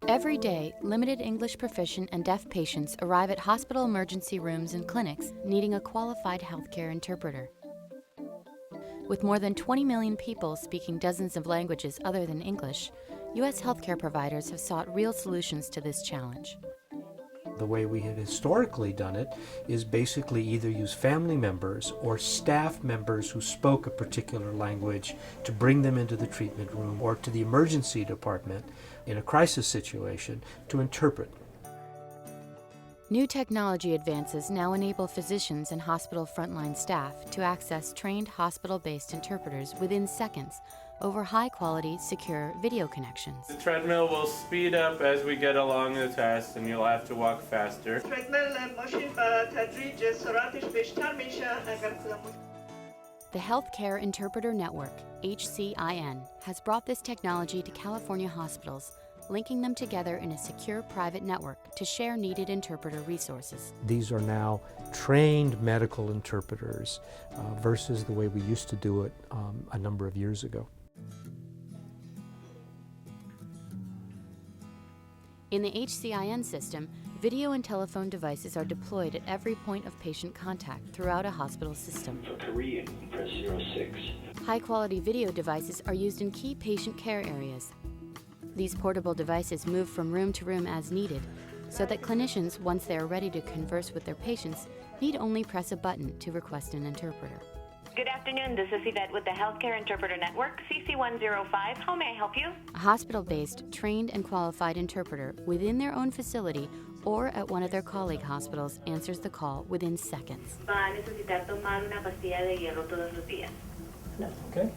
Every day, limited English proficient and deaf patients arrive at hospital emergency rooms and clinics needing a qualified healthcare interpreter. With more than 20 million people speaking dozens of languages other than English, U.S. healthcare providers have sought real solutions to this challenge. The way we have historically done it is basically either use family members or staff members who spoke a particular language to bring them into the treatment room or to the emergency department in a crisis situation to interpret. New technology advances now enable physicians and hospital frontline staff to access trained hospital-based interpreters within seconds over high-quality, secure video connections. The treadmill will speed up as we get along the test, and you'll have to walk faster. The Healthcare Interpreter Network, HCIN, has brought this technology to California hospitals, linking them together in a secure private network to share needed interpreter resources. These are now trained medical interpreters versus the way we used to do it a number of years ago. In the HCIN system, video and telephone devices are deployed at every point of patient contact throughout a hospital system. For Korean, press 06. High-quality video devices are used in key patient care areas. These portable devices move from room to room as needed, so that clinicians, once they are ready to converse with their patients, need only press a button to request an interpreter. Good afternoon, this is Yvette with the Healthcare Interpreter Network, CC105. How may I help you? A hospital-based, trained and qualified interpreter within their own facility or at one of their colleague hospitals answers the call within seconds. Va a necesitar tomar una pastilla de hierro todos los días. Okay.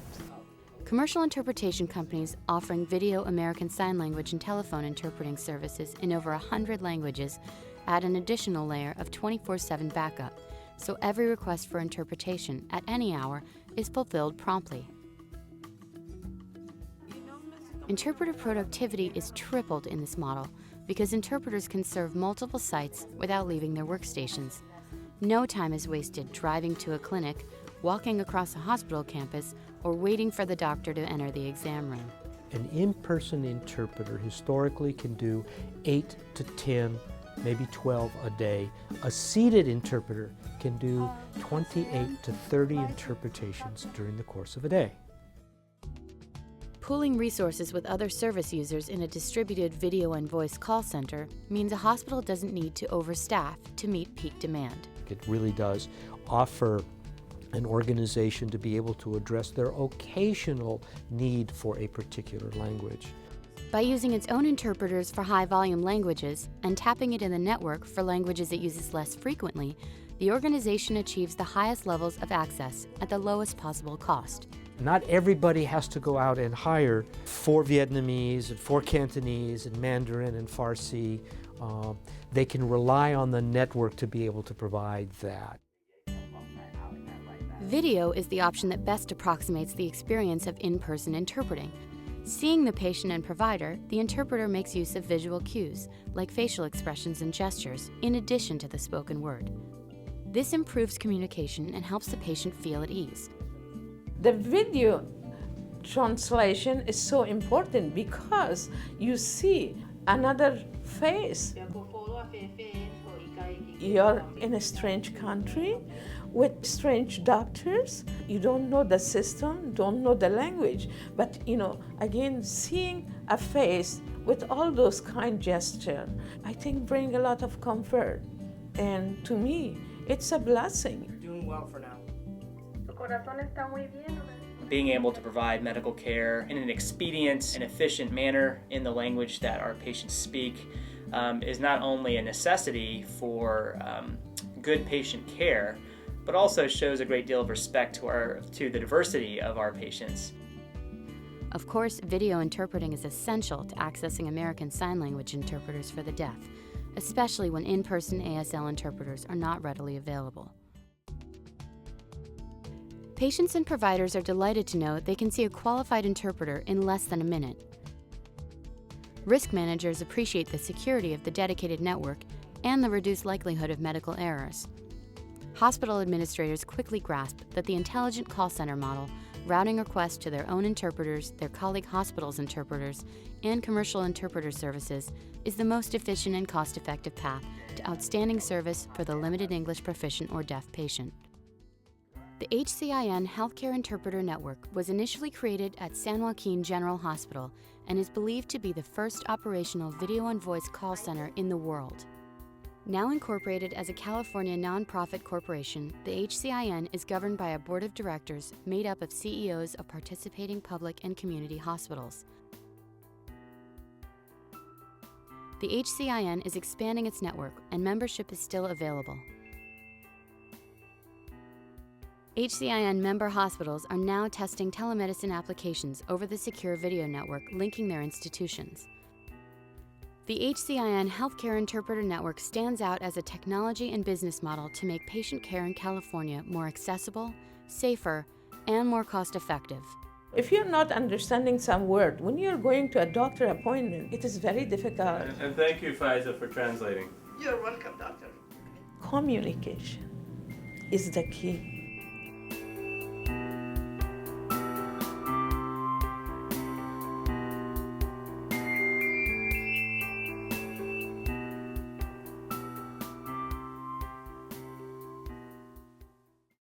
Commercial interpretation companies offering video American Sign Language and telephone interpreting services in over 100 languages add an additional layer of 24/7 backup, so every request for interpretation at any hour is fulfilled promptly. Interpreter productivity is tripled in this model because interpreters can serve multiple sites without leaving their workstations. No time is wasted driving to a clinic, walking across a hospital campus, or waiting for the doctor to enter the exam room. An in-person interpreter historically can do 8 to 10, maybe 12 a day. A seated interpreter can do 28 to 30 interpretations during the course of a day. Pooling resources with other service users in a distributed video and voice call center means a hospital doesn't need to overstaff to meet peak demand. It really does offer an organization to be able to address their occasional need for a particular language. By using its own interpreters for high-volume languages and tapping it in the network for languages it uses less frequently, the organization achieves the highest levels of access at the lowest possible cost. Not everybody has to go out and hire 4 Vietnamese and 4 Cantonese and Mandarin and Farsi. They can rely on the network to be able to provide that. Video is the option that best approximates the experience of in-person interpreting. Seeing the patient and provider, the interpreter makes use of visual cues, like facial expressions and gestures, in addition to the spoken word. This improves communication and helps the patient feel at ease. The video translation is so important because you see another face. You're in a strange country with strange doctors. You don't know the system, don't know the language. But, again, seeing a face with all those kind gestures, I think bring a lot of comfort. And to me, it's a blessing. You're doing well for now. Being able to provide medical care in an expedient and efficient manner in the language that our patients speak is not only a necessity for good patient care, but also shows a great deal of respect to the diversity of our patients. Of course, video interpreting is essential to accessing American Sign Language interpreters for the deaf, especially when in-person ASL interpreters are not readily available. Patients and providers are delighted to know they can see a qualified interpreter in less than a minute. Risk managers appreciate the security of the dedicated network and the reduced likelihood of medical errors. Hospital administrators quickly grasp that the intelligent call center model routing requests to their own interpreters, their colleague hospitals' interpreters, and commercial interpreter services is the most efficient and cost-effective path to outstanding service for the limited English proficient or deaf patient. The HCIN Healthcare Interpreter Network was initially created at San Joaquin General Hospital and is believed to be the first operational video and voice call center in the world. Now incorporated as a California nonprofit corporation, the HCIN is governed by a board of directors made up of CEOs of participating public and community hospitals. The HCIN is expanding its network, and membership is still available. HCIN member hospitals are now testing telemedicine applications over the secure video network linking their institutions. The HCIN Healthcare Interpreter Network stands out as a technology and business model to make patient care in California more accessible, safer, and more cost-effective. If you're not understanding some word, when you're going to a doctor appointment, it is very difficult. And thank you, Faiza, for translating. You're welcome, doctor. Communication is the key.